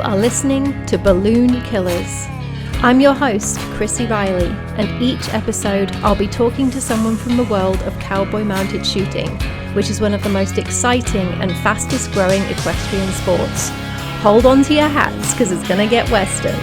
You are listening to Balloon Killers. I'm your host, Chrissy Riley, and each episode I'll be talking to someone from the world of cowboy mounted shooting, which is one of the most exciting and fastest growing equestrian sports. Hold on to your hats because it's going to get western.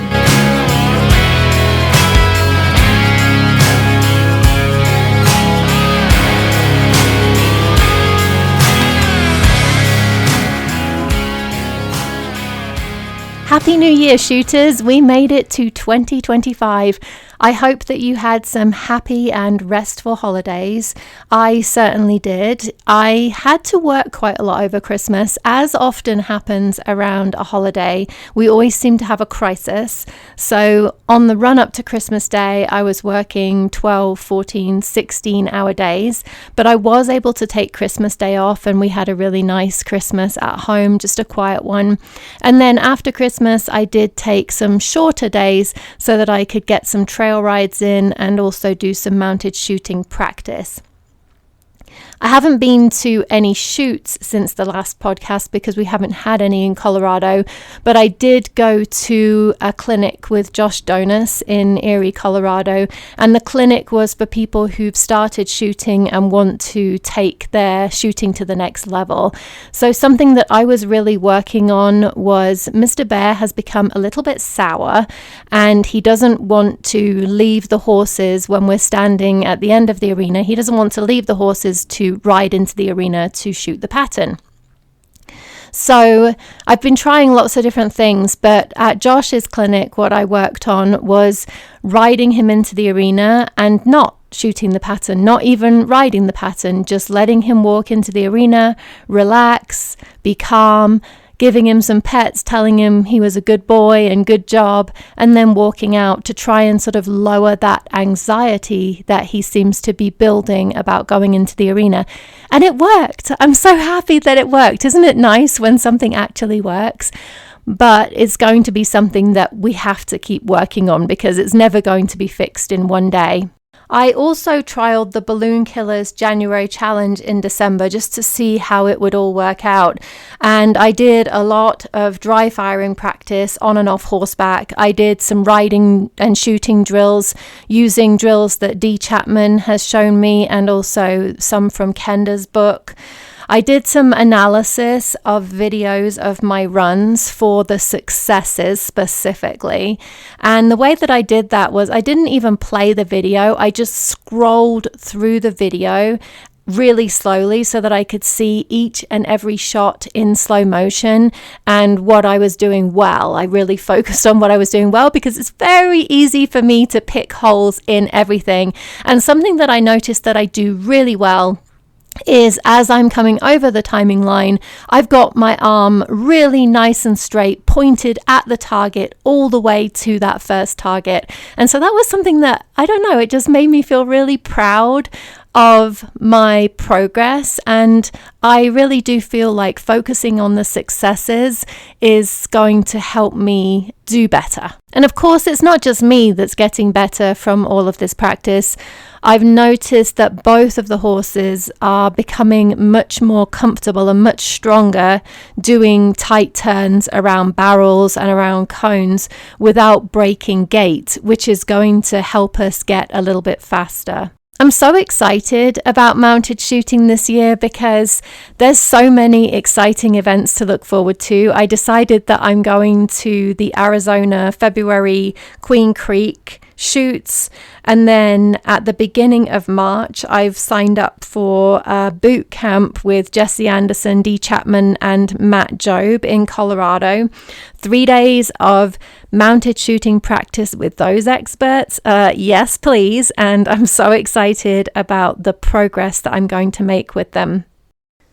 Happy New Year, shooters! We made it to 2025. I hope that you had some happy and restful holidays. I certainly did. I had to work quite a lot over Christmas, as often happens around a holiday. We always seem to have a crisis. So on the run up to Christmas Day, I was working 12, 14, 16-hour days, but I was able to take Christmas Day off and we had a really nice Christmas at home, just a quiet one. And then after Christmas, I did take some shorter days so that I could get some trail rides in and also do some mounted shooting practice. I haven't been to any shoots since the last podcast because we haven't had any in Colorado, but I did go to a clinic with Josh Donis in Erie, Colorado, and the clinic was for people who've started shooting and want to take their shooting to the next level. So something that I was really working on was Mr. Bear has become a little bit sour and he doesn't want to leave the horses when we're standing at the end of the arena. He doesn't want to leave the horses to ride into the arena to shoot the pattern. So I've been trying lots of different things, but at Josh's clinic, what I worked on was riding him into the arena and not shooting the pattern, not even riding the pattern, just letting him walk into the arena, relax, be calm, giving him some pets, telling him he was a good boy and good job, and then walking out to try and sort of lower that anxiety that he seems to be building about going into the arena. And it worked. I'm so happy that it worked. Isn't it nice when something actually works? But it's going to be something that we have to keep working on because it's never going to be fixed in one day. I also trialed the Balloon Killers January challenge in December just to see how it would all work out. And I did a lot of dry firing practice on and off horseback. I did some riding and shooting drills using drills that Dee Chapman has shown me and also some from Kenda's book. I did some analysis of videos of my runs for the successes specifically. And the way that I did that was I didn't even play the video. I just scrolled through the video really slowly so that I could see each and every shot in slow motion and what I was doing well. I really focused on what I was doing well because it's very easy for me to pick holes in everything. And something that I noticed that I do really well is as I'm coming over the timing line, I've got my arm really nice and straight, pointed at the target all the way to that first target. And so that was something that, I don't know, it just made me feel really proud of my progress. And I really do feel like focusing on the successes is going to help me do better. And of course, it's not just me that's getting better from all of this practice. I've noticed that both of the horses are becoming much more comfortable and much stronger doing tight turns around barrels and around cones without breaking gait, which is going to help us get a little bit faster. I'm so excited about mounted shooting this year because there's so many exciting events to look forward to. I decided that I'm going to the Arizona February Queen Creek shoots, and then at the beginning of March I've signed up for a boot camp with Jesse Anderson, Dee Chapman and Matt Jobe in Colorado. 3 days of mounted shooting practice with those experts. Yes, please. And I'm so excited about the progress that I'm going to make with them.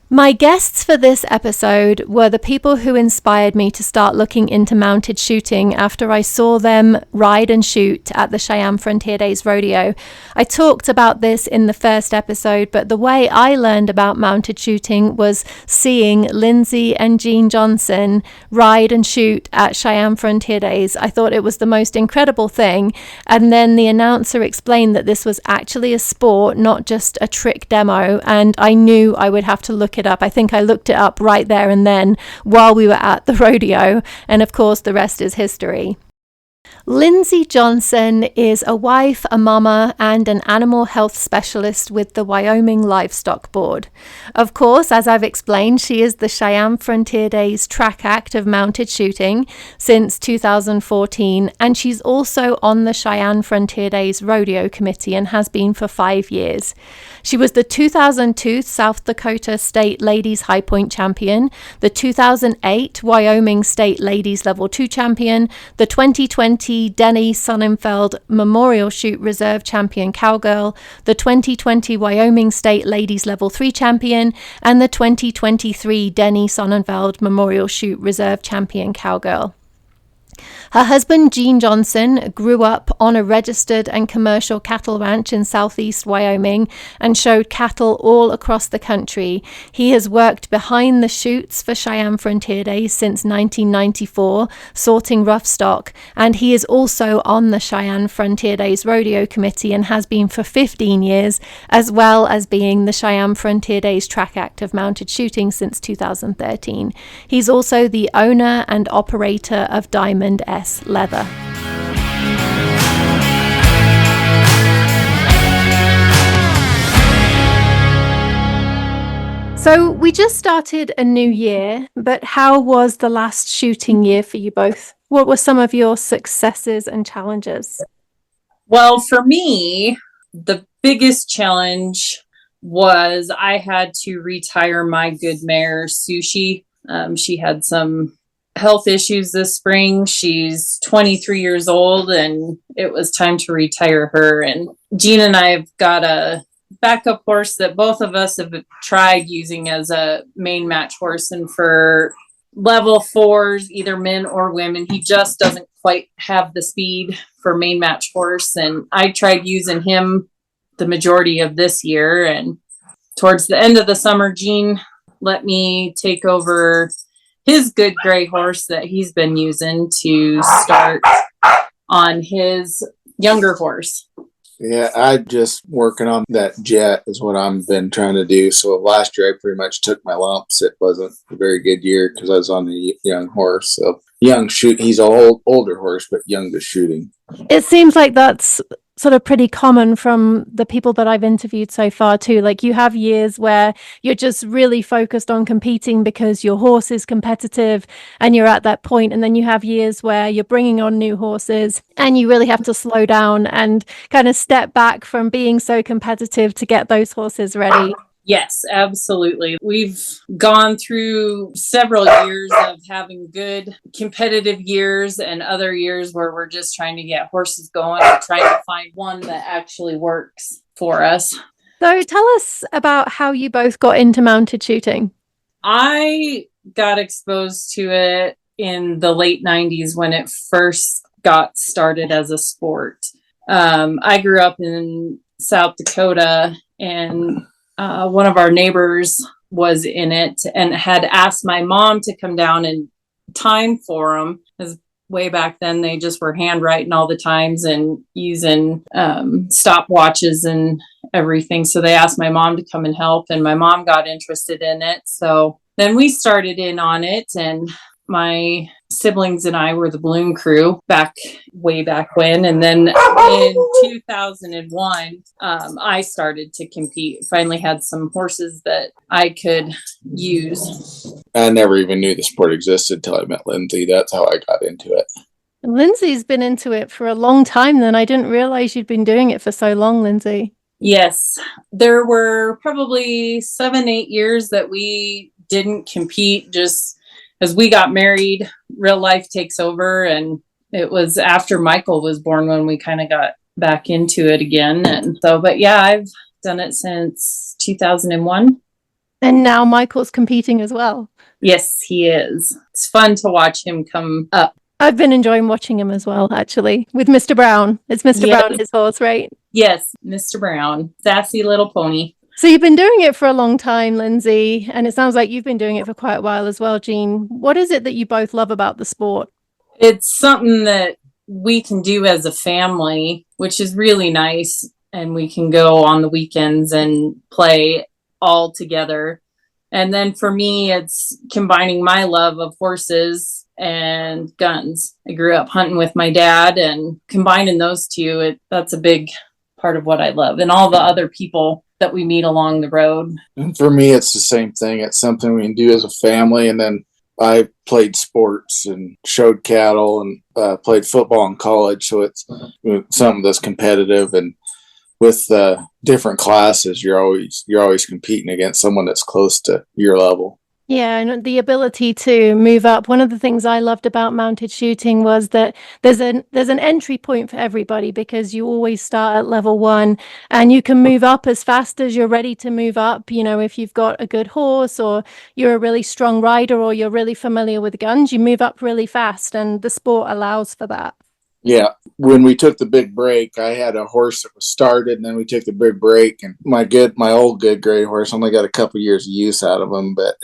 My guests for this episode were the people who inspired me to start looking into mounted shooting after I saw them ride and shoot at the Cheyenne Frontier Days rodeo. I talked about this in the first episode, but the way I learned about mounted shooting was seeing Lindsay and Johnson ride and shoot at Cheyenne Frontier Days. I thought it was the most incredible thing. And then the announcer explained that this was actually a sport, not just a trick demo, and I knew I would have to look it it up. I think I looked it up right there and then while we were at the rodeo. And of course, the rest is history. Lindsay Johnson is a wife, a mama, and an animal health specialist with the Wyoming Livestock Board. Of course, as I've explained, she is the Cheyenne Frontier Days track act of mounted shooting since 2014, and she's also on the Cheyenne Frontier Days rodeo committee and has been for 5 years. She was the 2002 South Dakota State Ladies High Point Champion, the 2008 Wyoming State Ladies Level 2 Champion, the 2020 Denny Sonnenfeld Memorial Shoot Reserve Champion Cowgirl, the 2020 Wyoming State Ladies Level 3 Champion, and the 2023 Denny Sonnenfeld Memorial Shoot Reserve Champion Cowgirl. Her husband, Gene Johnson, grew up on a registered and commercial cattle ranch in southeast Wyoming and showed cattle all across the country. He has worked behind the chutes for Cheyenne Frontier Days since 1994, sorting rough stock, and he is also on the Cheyenne Frontier Days Rodeo Committee and has been for 15 years, as well as being the Cheyenne Frontier Days track act of mounted shooting since 2013. He's also the owner and operator of Diamond S Leather. So we just started a new year, but how was the last shooting year for you both? What were some of your successes and challenges? Well, for me, the biggest challenge was I had to retire my good mare, Sushi. She had some health issues this spring. She's 23 years old and it was time to retire her. And Gene and I have got a backup horse that both of us have tried using as a main match horse. And for level 4s, either men or women, he just doesn't quite have the speed for main match horse. And I tried using him the majority of this year. And towards the end of the summer, Gene let me take over his good gray horse that he's been using to start on his younger horse. Yeah, I just working on that jet is what I've been trying to do. So last year I pretty much took my lumps. It wasn't a very good year because I was on the young horse. So young shoot, he's an older horse, but young to shooting. It seems like that's sort of pretty common from the people that I've interviewed so far too. Like you have years where you're just really focused on competing because your horse is competitive and you're at that point. And then you have years where you're bringing on new horses and you really have to slow down and kind of step back from being so competitive to get those horses ready. Yes, absolutely. We've gone through several years of having good competitive years and other years where we're just trying to get horses going and trying to find one that actually works for us. So tell us about how you both got into mounted shooting. I got exposed to it in the late 90s when it first got started as a sport. I grew up in South Dakota and one of our neighbors was in it and had asked my mom to come down and time for them. Because way back then, they just were handwriting all the times and using stopwatches and everything. So they asked my mom to come and help, and my mom got interested in it. So then we started in on it, and my siblings and I were the balloon crew way back when. And then in 2001, I started to compete. Finally had some horses that I could use. I never even knew the sport existed until I met Lindsay. That's how I got into it. Lindsay's been into it for a long time then. I didn't realize you'd been doing it for so long, Lindsay. Yes. There were probably 7-8 years that we didn't compete just as we got married. Real life takes over, and it was after Michael was born when we kind of got back into it again. And so, but yeah, I've done it since 2001. And now Michael's competing as well. Yes, he is. It's fun to watch him come up. I've been enjoying watching him as well, actually, with Mr. Brown. It's Mr. Brown, his horse, right? Yes, Mr. Brown. Sassy little pony. So you've been doing it for a long time, Lindsay, and it sounds like you've been doing it for quite a while as well, Gene. What is it that you both love about the sport? It's something that we can do as a family, which is really nice. And we can go on the weekends and play all together. And then for me, it's combining my love of horses and guns. I grew up hunting with my dad, and combining those two, that's a big part of what I love, and all the other people that we meet along the road. And for me, it's the same thing. It's something we can do as a family. And then I played sports and showed cattle and played football in college. So it's something that's competitive, and with different classes, you're always competing against someone that's close to your level. Yeah, and the ability to move up. One of the things I loved about mounted shooting was that there's an entry point for everybody, because you always start at level 1 and you can move up as fast as you're ready to move up. You know, if you've got a good horse, or you're a really strong rider, or you're really familiar with guns, you move up really fast, and the sport allows for that. Yeah. When we took the big break, I had a horse that was started, and then we took the big break, and my old good grade horse only got a couple years of use out of him, but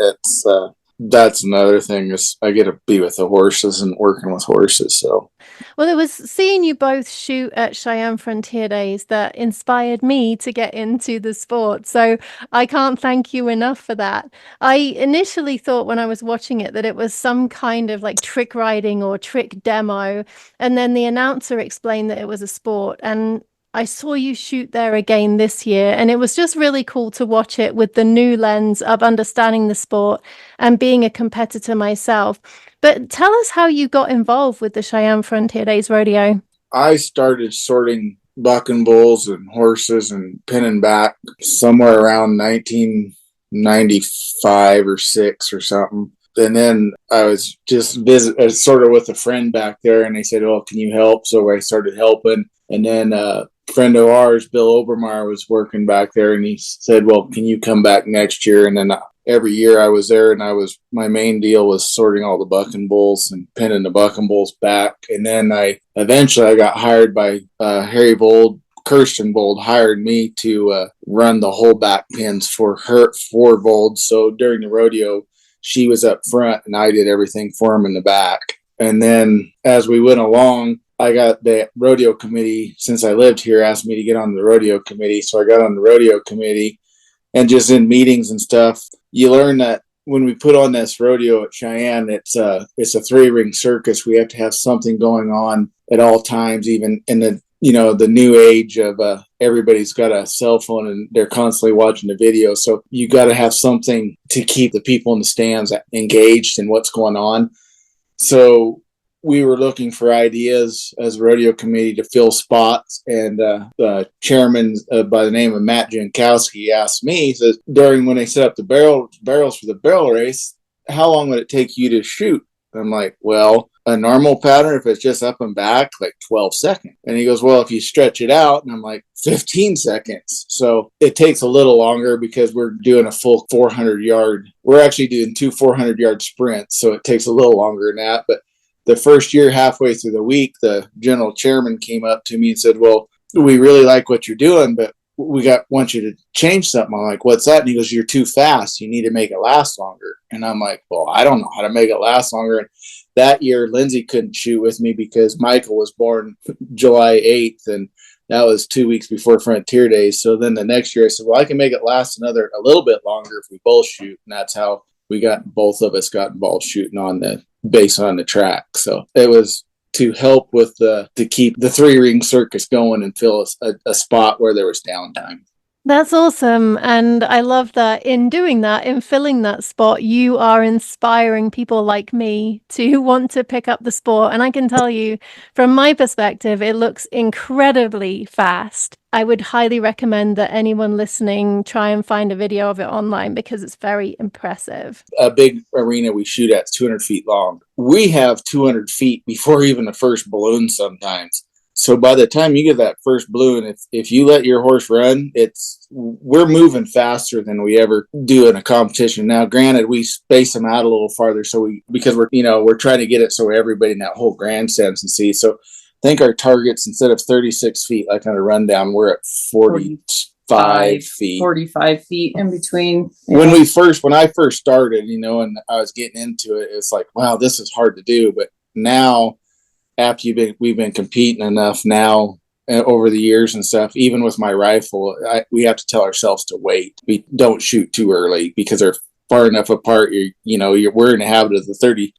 that's another thing, is I get to be with the horses and working with horses. So, well, it was seeing you both shoot at Cheyenne Frontier Days that inspired me to get into the sport. So I can't thank you enough for that. I initially thought when I was watching it that it was some kind of like trick riding or trick demo. And then the announcer explained that it was a sport. And I saw you shoot there again this year, and it was just really cool to watch it with the new lens of understanding the sport and being a competitor myself. But tell us how you got involved with the Cheyenne Frontier Days rodeo. I started sorting bucking bulls and horses and pinning back somewhere around 1995 or 6 or something. And then I was just sort of with a friend back there, and they said, "Oh, can you help?" So I started helping. And then a friend of ours, Bill Obermeyer, was working back there, and he said, "Well, can you come back next year?" And then every year I was there, and my main deal was sorting all the bucking bulls and pinning the bucking bulls back. And then I got hired by Harry Bold. Kirsten Bold hired me to run the whole back pins for Bold. So during the rodeo, she was up front, and I did everything for him in the back. And then as we went along, I got the rodeo committee, since I lived here, asked me to get on the rodeo committee. So I got on the rodeo committee, and just in meetings and stuff, you learn that when we put on this rodeo at Cheyenne, it's a 3-ring circus. We have to have something going on at all times, even in the new age of everybody's got a cell phone and they're constantly watching the video. So you got to have something to keep the people in the stands engaged in what's going on. So we were looking for ideas as a rodeo committee to fill spots, and the chairman by the name of Matt Jankowski asked me, he says, during when they set up the barrels for the barrel race, how long would it take you to shoot? I'm like, well, a normal pattern, if it's just up and back, like 12 seconds. And he goes, well, if you stretch it out, and I'm like, 15 seconds. So it takes a little longer because we're doing a full 400-yard. We're actually doing 2 400-yard sprints. So it takes a little longer than that. But the first year, halfway through the week, the general chairman came up to me and said, well, we really like what you're doing, but want you to change something. I'm like, what's that? And he goes, you're too fast. You need to make it last longer. And I'm like, well, I don't know how to make it last longer. And that year, Lindsay couldn't shoot with me because Michael was born July 8th, and that was 2 weeks before Frontier Days. So then the next year I said, well, I can make it last a little bit longer if we both shoot. And that's how both of us got involved shooting based on the track. So it was to help with to keep the 3-ring circus going and fill a spot where there was downtime. That's awesome. And I love that in doing that, in filling that spot, you are inspiring people like me to want to pick up the sport. And I can tell you, from my perspective, it looks incredibly fast. I would highly recommend that anyone listening try and find a video of it online, because it's very impressive. A big arena we shoot at is 200 feet long. We have 200 feet before even the first balloon sometimes. So by the time you get that first balloon, if you let your horse run, we're moving faster than we ever do in a competition. Now, granted, we space them out a little farther, because we're trying to get it so everybody in that whole grandstand can see. So I think our targets, instead of 36 feet, like on a rundown, we're at 45 feet. 45 feet in between. When I first started, and I was getting into it, it's like, wow, this is hard to do. But now, after we've been competing enough now over the years and stuff, even with my rifle, we have to tell ourselves to wait. We don't shoot too early because they're far enough apart, we're in the habit of the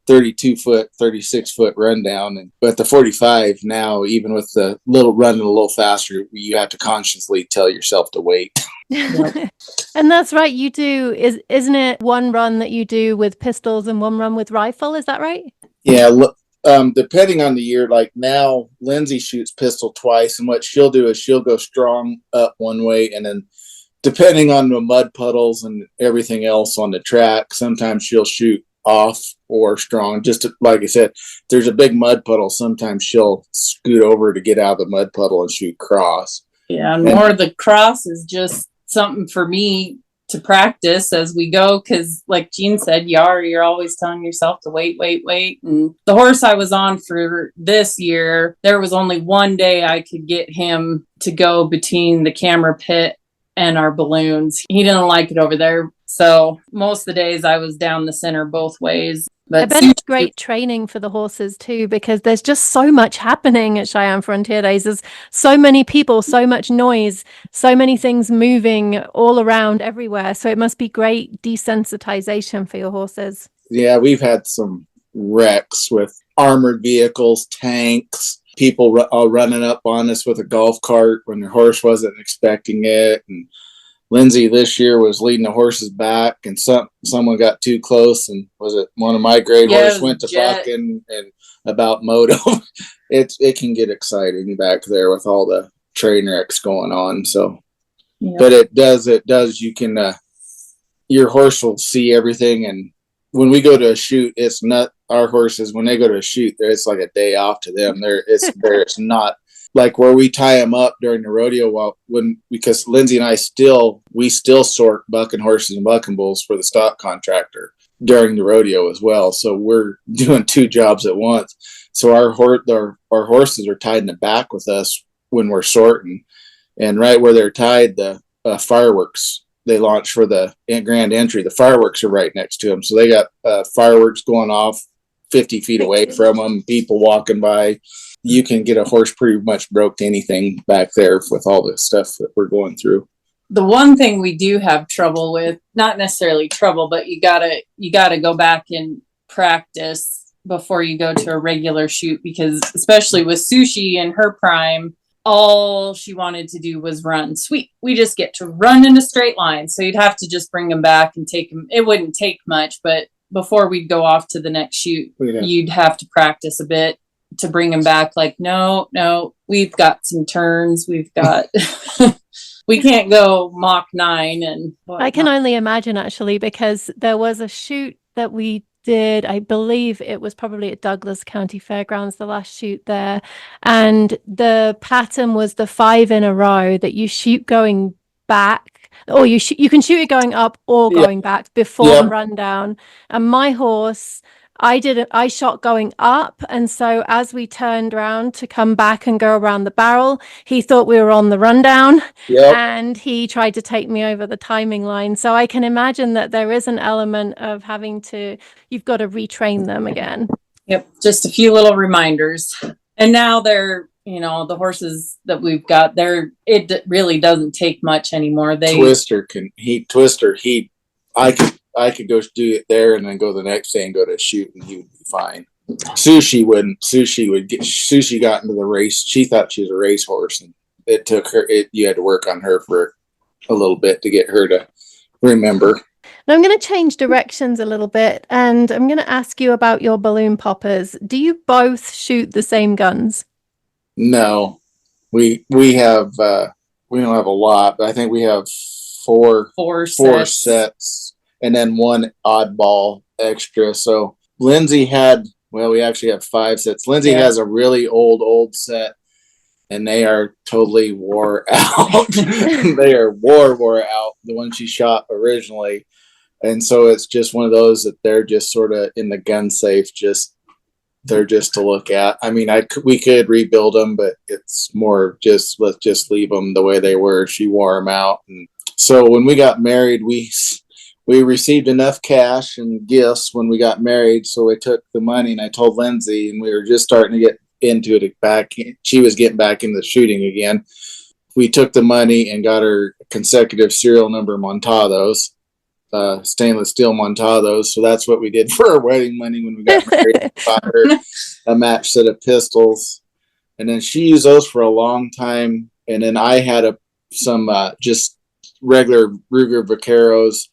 32 foot, 36 foot rundown. But the 45 now, even with the little running a little faster, you have to consciously tell yourself to wait. Yep. And that's right. You do, isn't it one run that you do with pistols and one run with rifle? Is that right? Yeah. Depending on the year, like now, Lindsay shoots pistol twice. And what she'll do is she'll go strong up one way, and then depending on the mud puddles and everything else on the track, sometimes she'll shoot off or strong. Like I said, there's a big mud puddle. Sometimes she'll scoot over to get out of the mud puddle and shoot cross. Yeah, and more of the cross is just something for me to practice as we go, because like Jean said, you're always telling yourself to wait. And the horse I was on for this year, there was only one day I could get him to go between the camera pit and our balloons. He didn't like it over there. So most of the days I was down the center both ways. But I bet it's great training for the horses too, because there's just so much happening at Cheyenne Frontier Days. There's so many people, so much noise, so many things moving all around everywhere. So it must be great desensitization for your horses. Yeah, we've had some wrecks with armored vehicles, tanks, people all running up on us with a golf cart when their horse wasn't expecting it. And Lindsay this year was leading the horses back, and someone got too close, and was it one of my grade horses went to bucking and about moto. It can get exciting back there with all the train wrecks going on. So, yeah. But it does. You can your horse will see everything, and when we go to a shoot, it's not our horses. When they go to a shoot, it's like a day off to them. It's not like where we tie them up during the rodeo. Because Lindsay and I still sort bucking horses and bucking bulls for the stock contractor during the rodeo as well. So we're doing two jobs at once. So our horses are tied in the back with us when we're sorting, and right where they're tied, the fireworks they launch for the grand entry, the fireworks are right next to them. So they got fireworks going off 50 feet away from them, people walking by. You can get a horse pretty much broke to anything back there with all the stuff that we're going through. The one thing we do have trouble with, not necessarily trouble, but you gotta go back and practice before you go to a regular shoot, because especially with Sushi in her prime, all she wanted to do was run. Sweet. We just get to run in a straight line. So you'd have to just bring them back and take them. It wouldn't take much, but before we'd go off to the next shoot, you'd have to practice a bit to bring them back. Like, no, we've got some turns. We've got, we can't go Mach 9. And whatnot. I can only imagine, actually, because there was a shoot that we did, I believe it was probably at Douglas County Fairgrounds, the last shoot there, and the pattern was the 5 in a row that you shoot going back, or you can shoot it going up or going back before the rundown. And my horse, I shot going up, and so as we turned around to come back and go around the barrel, he thought we were on the rundown, and he tried to take me over the timing line. So I can imagine that there is an element of you've got to retrain them again. Yep, just a few little reminders. And now they're, the horses that we've got there, it really doesn't take much anymore. I could go do it there and then go the next day and go to shoot, and he would be fine. Sushi got into the race. She thought she was a racehorse, and it took her. You had to work on her for a little bit to get her to remember. Now I'm going to change directions a little bit, and I'm going to ask you about your balloon poppers. Do you both shoot the same guns? No, we have we don't have a lot, but I think we have four sets. And then one oddball extra. So Lindsay we actually have 5 sets. Lindsay has a really old set, and they are totally wore out. They are wore out, the one she shot originally. And so it's just one of those that they're just sort of in the gun safe, they're just to look at. I mean, we could rebuild them, but it's more just, let's just leave them the way they were. She wore them out. And so when we got married, we received enough cash and gifts when we got married, so we took the money, and I told Lindsay, and we were just starting to get into it back. She was getting back into shooting again. We took the money and got her consecutive serial number Montados, stainless steel Montados. So that's what we did for our wedding money when we got married. Bought her a match set of pistols. And then she used those for a long time. And then I had some just regular Ruger Vaqueros,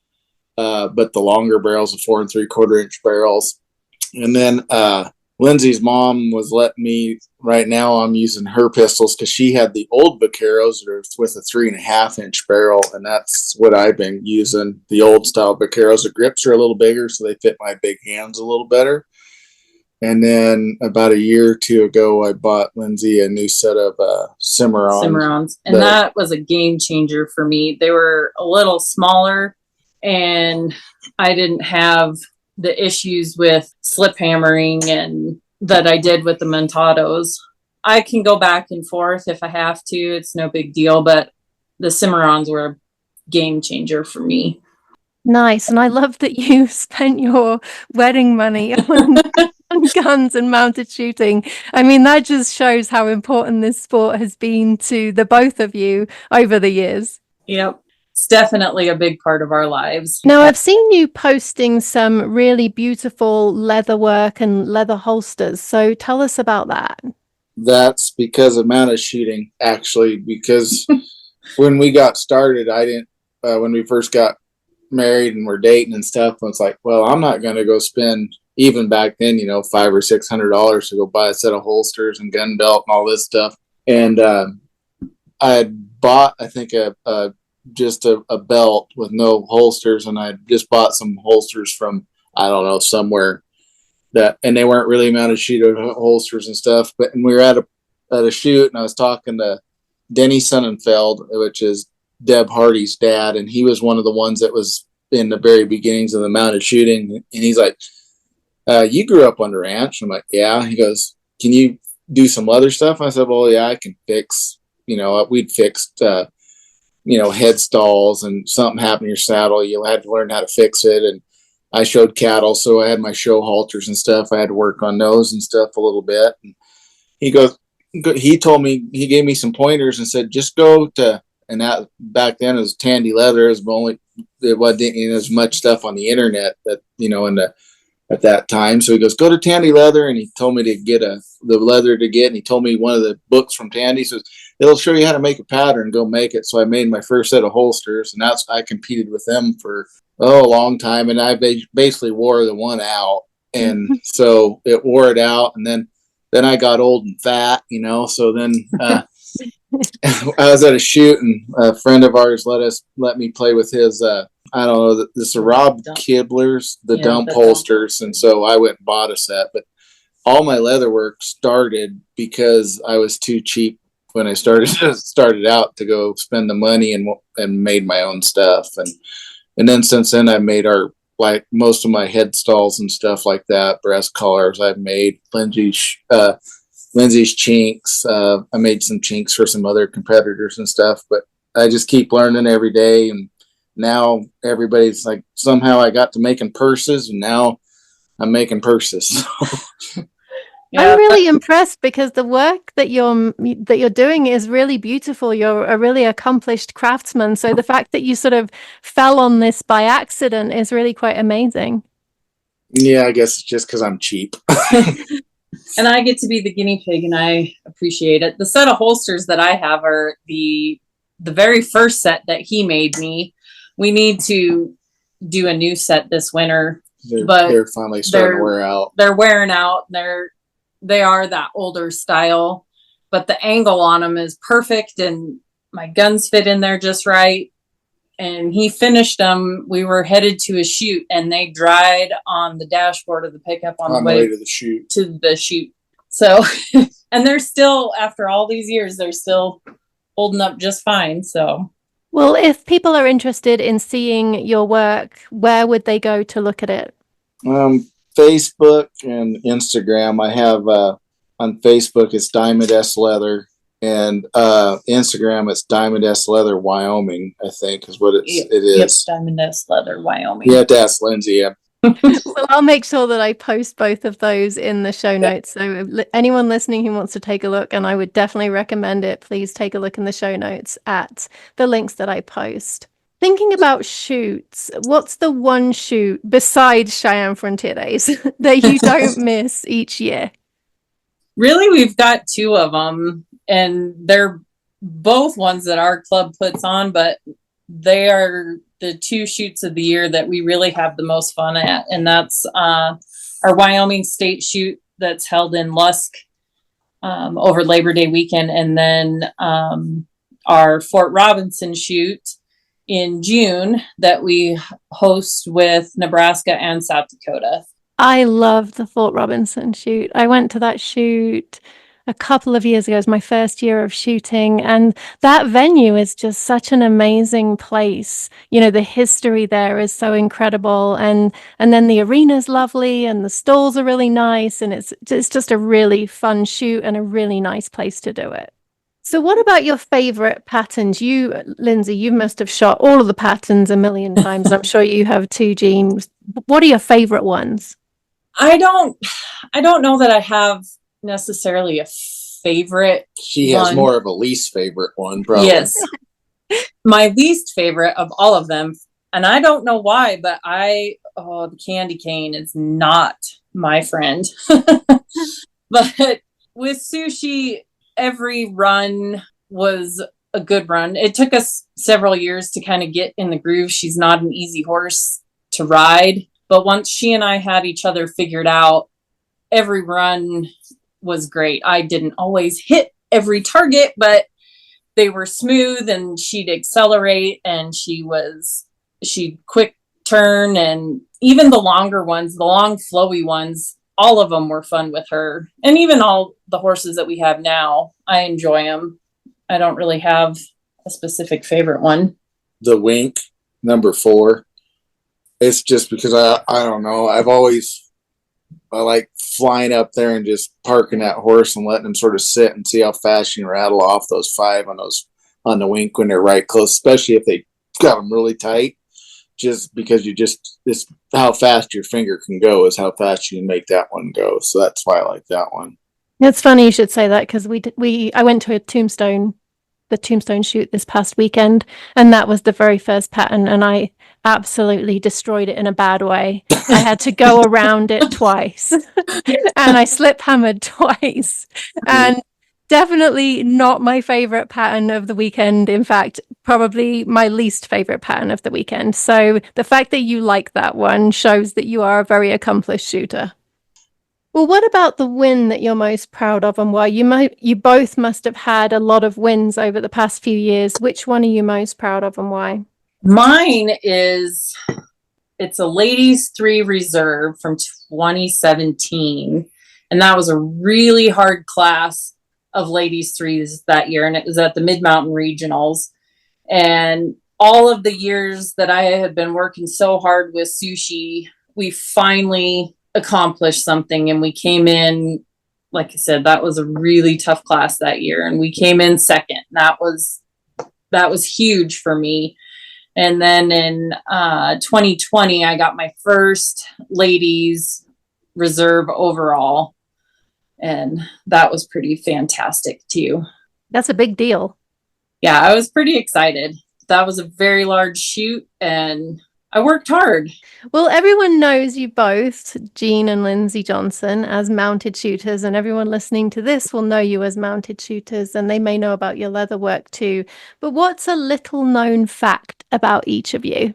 but the longer barrels, the 4 3/4 inch barrels. And then Lindsay's mom was letting me, right now I'm using her pistols because she had the old Vaqueros that are with a 3.5 inch barrel. And that's what I've been using, the old style Vaqueros. The grips are a little bigger, so they fit my big hands a little better. And then about a year or two ago, I bought Lindsay a new set of Cimarrons. And that was a game changer for me. They were a little smaller, and I didn't have the issues with slip hammering and that I did with the Montados. I can go back and forth if I have to. It's no big deal, but the Cimarrons were a game changer for me. Nice. And I love that you spent your wedding money on guns and mounted shooting. I mean, that just shows how important this sport has been to the both of you over the years. Yep. It's definitely a big part of our lives. Now, I've seen you posting some really beautiful leather work and leather holsters. So tell us about that. That's because of mounted shooting, actually, because when we got started, I didn't, when we first got married and we're dating and stuff, I was like, well, I'm not going to go spend, even back then, $500 or $600 to go buy a set of holsters and gun belt and all this stuff. And I had bought, I think, just a belt with no holsters, and I just bought some holsters from, I don't know, somewhere and they weren't really mounted shooting holsters and stuff. But and we were at a shoot, and I was talking to Denny Sonnenfeld, which is Deb Hardy's dad, and he was one of the ones that was in the very beginnings of the mounted shooting. And he's like, you grew up on the ranch? I'm like, yeah. He goes, can you do some leather stuff? I said, well, yeah, I can fix, we'd fixed head stalls, and something happened to your saddle, you had to learn how to fix it. And I showed cattle, so I had my show halters and stuff. I had to work on those and stuff a little bit. And he told me, he gave me some pointers and said, just go to, and that back then it was Tandy Leather. It wasn't as much stuff on the internet that, at that time. So he goes, go to Tandy Leather. And he told me to get the leather to get. And he told me one of the books from Tandy says, it'll show you how to make a pattern, go make it. So I made my first set of holsters, and I competed with them for a long time. And I basically wore the one out. And so it wore it out. And then I got old and fat, so then, I was at a shoot, and a friend of ours let me play with his, I don't know, this is Rob Kibler's, the dump holsters. And so I went and bought a set, but all my leather work started because I was too cheap when I started out to go spend the money and made my own stuff. And then since then I've made most of my head stalls and stuff like that, breast collars I've made, Lindsay's chinks. I made some chinks for some other competitors and stuff, but I just keep learning every day. And now everybody's like, somehow I got to making purses, and now I'm making purses. I'm really impressed because the work that you're doing is really beautiful. You're a really accomplished craftsman. So the fact that you sort of fell on this by accident is really quite amazing. Yeah, I guess it's just because I'm cheap. And I get to be the guinea pig, and I appreciate it. The set of holsters that I have are the very first set that he made me. We need to do a new set this winter. They're finally starting to wear out. They're wearing out. They are that older style, but the angle on them is perfect, and my guns fit in there just right. And he finished them. We were headed to a shoot, and they dried on the dashboard of the pickup on the way to the shoot. So, and they're still, after all these years, they're still holding up just fine. So, well, if people are interested in seeing your work, where would they go to look at it? Facebook and Instagram. I have on Facebook it's Diamond S Leather, and Instagram it's Diamond S Leather Wyoming, I think is what it is. Yep, Diamond S Leather Wyoming. You have to ask Lindsay. Yeah. Well, I'll make sure that I post both of those in the show notes. So anyone listening who wants to take a look, and I would definitely recommend it, please take a look in the show notes at the links that I post. Thinking about shoots, what's the one shoot besides Cheyenne Frontier Days that you don't miss each year? Really, we've got two of them, and they're both ones that our club puts on, but they are the two shoots of the year that we really have the most fun at. And that's our Wyoming State shoot that's held in Lusk over Labor Day weekend. And then our Fort Robinson shoot in June that we host with Nebraska and South Dakota. I love the Fort Robinson shoot. I went to that shoot a couple of years ago. It was my first year of shooting, and that venue is just such an amazing place. You know, the history there is so incredible, and then the arena's lovely, and the stalls are really nice, and it's just a really fun shoot and a really nice place to do it. So what about your favorite patterns? You, Lindsay, you must have shot all of the patterns a million times. I'm sure you have too, Jean. What are your favorite ones? I don't know that I have necessarily a favorite. She has more of a least favorite one, probably. Yes. My least favorite of all of them, and I don't know why, but the candy cane is not my friend. But with Sushi, every run was a good run. It took us several years to kind of get in the groove. She's not an easy horse to ride. But once she and I had each other figured out, every run was great. I didn't always hit every target, but they were smooth, and she'd accelerate, and she'd quick turn, and even the longer ones, the long flowy ones, all of them were fun with her. And even all the horses that we have now, I enjoy them. I don't really have a specific favorite one. The Wink, number 4. It's just because I don't know. I like flying up there and just parking that horse and letting him sort of sit and see how fast you can rattle off those 5 on the Wink when they're right close, especially if they got them really tight. Just because it's how fast your finger can go is how fast you can make that one go. So that's why I like that one. It's funny you should say that, because I went to the Tombstone shoot this past weekend, and that was the very first pattern, and I absolutely destroyed it in a bad way. I had to go around it twice and I slip hammered twice, and definitely not my favorite pattern of the weekend. In fact, probably my least favorite pattern of the weekend. So the fact that you like that one shows that you are a very accomplished shooter. Well, what about the win that you're most proud of, and why? You both must have had a lot of wins over the past few years. Which one are you most proud of, and why? Mine it's a ladies 3 reserve from 2017. And that was a really hard class of ladies 3s that year. And it was at the Mid-Mountain Regionals. And all of the years that I had been working so hard with Sushi, we finally accomplished something. And we came in, like I said, that was a really tough class that year. And we came in second. That was huge for me. And then in 2020, I got my first ladies reserve overall. And that was pretty fantastic too. That's a big deal. Yeah, I was pretty excited. That was a very large shoot, and I worked hard. Well, everyone knows you both, Jean and Lindsay Johnson, as mounted shooters, and everyone listening to this will know you as mounted shooters, and they may know about your leather work too. But what's a little known fact about each of you?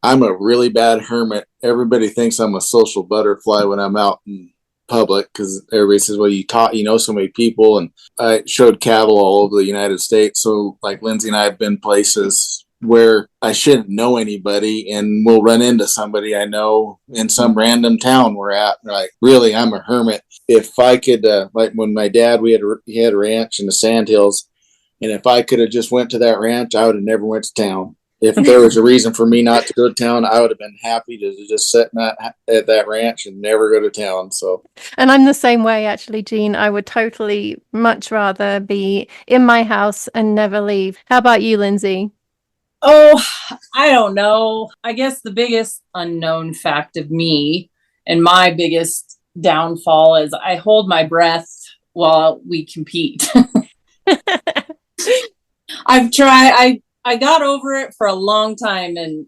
I'm a really bad hermit. Everybody thinks I'm a social butterfly when I'm out in public, because everybody says, well, you know so many people, and I showed cattle all over the United States. So like Lindsay and I have been places where I shouldn't know anybody, and we'll run into somebody I know in some random town we're at. Like, really, I'm a hermit. If I could, like when my dad, he had a ranch in the Sandhills, and if I could have just went to that ranch, I would have never went to town. If there was a reason for me not to go to town, I would have been happy to just sit at that ranch and never go to town. So, and I'm the same way, actually, Jean. I would totally much rather be in my house and never leave. How about you, Lindsay? Oh, I don't know. I guess the biggest unknown fact of me and my biggest downfall is I hold my breath while we compete. I got over it for a long time, and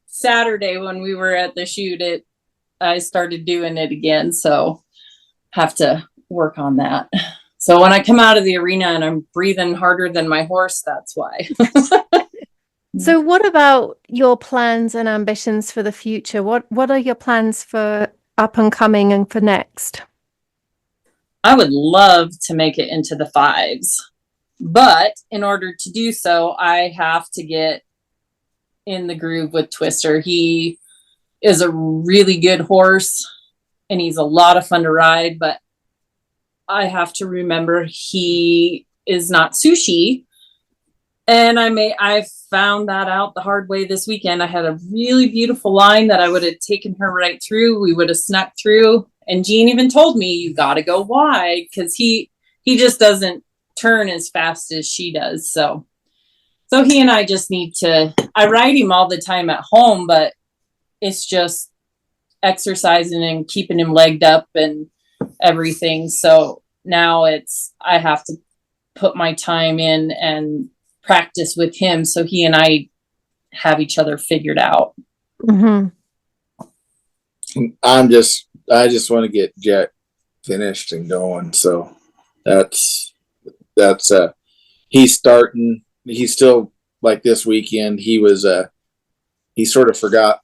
Saturday when we were at the shoot, I started doing it again. So have to work on that. So when I come out of the arena and I'm breathing harder than my horse, that's why. So what about your plans and ambitions for the future? What are your plans for up and coming and for next? I would love to make it into the 5s, but in order to do so, I have to get in the groove with Twister. He is a really good horse and he's a lot of fun to ride, but I have to remember he is not Sushi. And I found that out the hard way this weekend. I had a really beautiful line that I would have taken her right through. We would have snuck through. And Jean even told me, you got to go wide, because he just doesn't turn as fast as she does. So he and I just need to, I ride him all the time at home, but it's just exercising and keeping him legged up and everything. So now I have to put my time in and practice with him so he and I have each other figured out. Mm-hmm. I just want to get Jet finished and going. So that's he's starting. He's still, like this weekend, he sort of forgot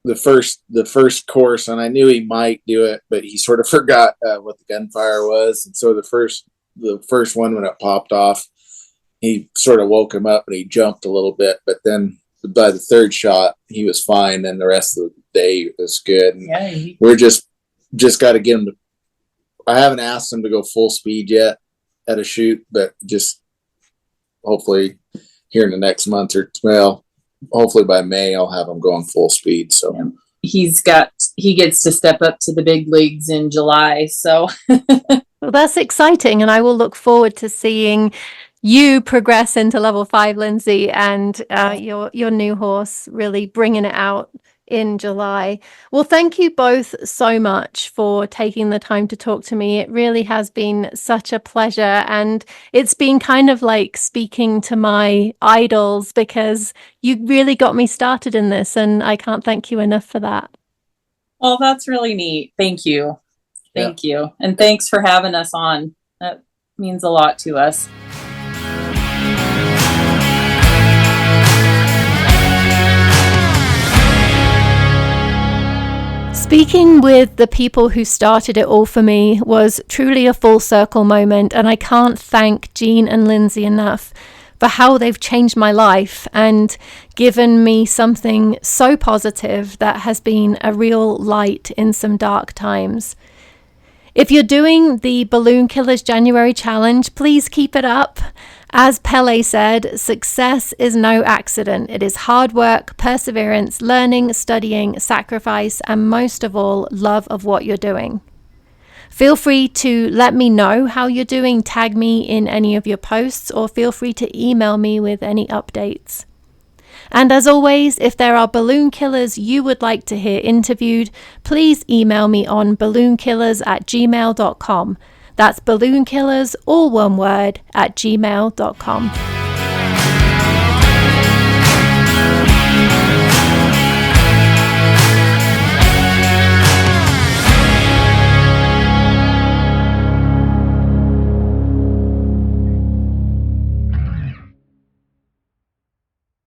the first course, and I knew he might do it, but he sort of forgot what the gunfire was. And so the first one, when it popped off, he sort of woke him up and he jumped a little bit, but then by the third shot, he was fine. And the rest of the day was good. And yeah, we're just got to get him to, I haven't asked him to go full speed yet at a shoot, but just hopefully here in the next month or well, hopefully by May, I'll have him going full speed. So yeah. He gets to step up to the big leagues in July. So well, that's exciting. And I will look forward to seeing you progress into level 5, Lindsay, and your new horse really bringing it out in July. Well, thank you both so much for taking the time to talk to me. It really has been such a pleasure, and it's been kind of like speaking to my idols, because you really got me started in this, and I can't thank you enough for that. Oh, that's really neat. Thank you. Thank you. And thanks for having us on. That means a lot to us. Speaking with the people who started it all for me was truly a full circle moment, and I can't thank Jean and Lindsay enough for how they've changed my life and given me something so positive that has been a real light in some dark times. If you're doing the Balloon Killers January challenge, please keep it up. As Pele said, success is no accident. It is hard work, perseverance, learning, studying, sacrifice, and most of all, love of what you're doing. Feel free to let me know how you're doing, tag me in any of your posts, or feel free to email me with any updates. And as always, if there are balloon killers you would like to hear interviewed, please email me on balloonkillers@gmail.com. That's balloonkillers, all one word, @gmail.com.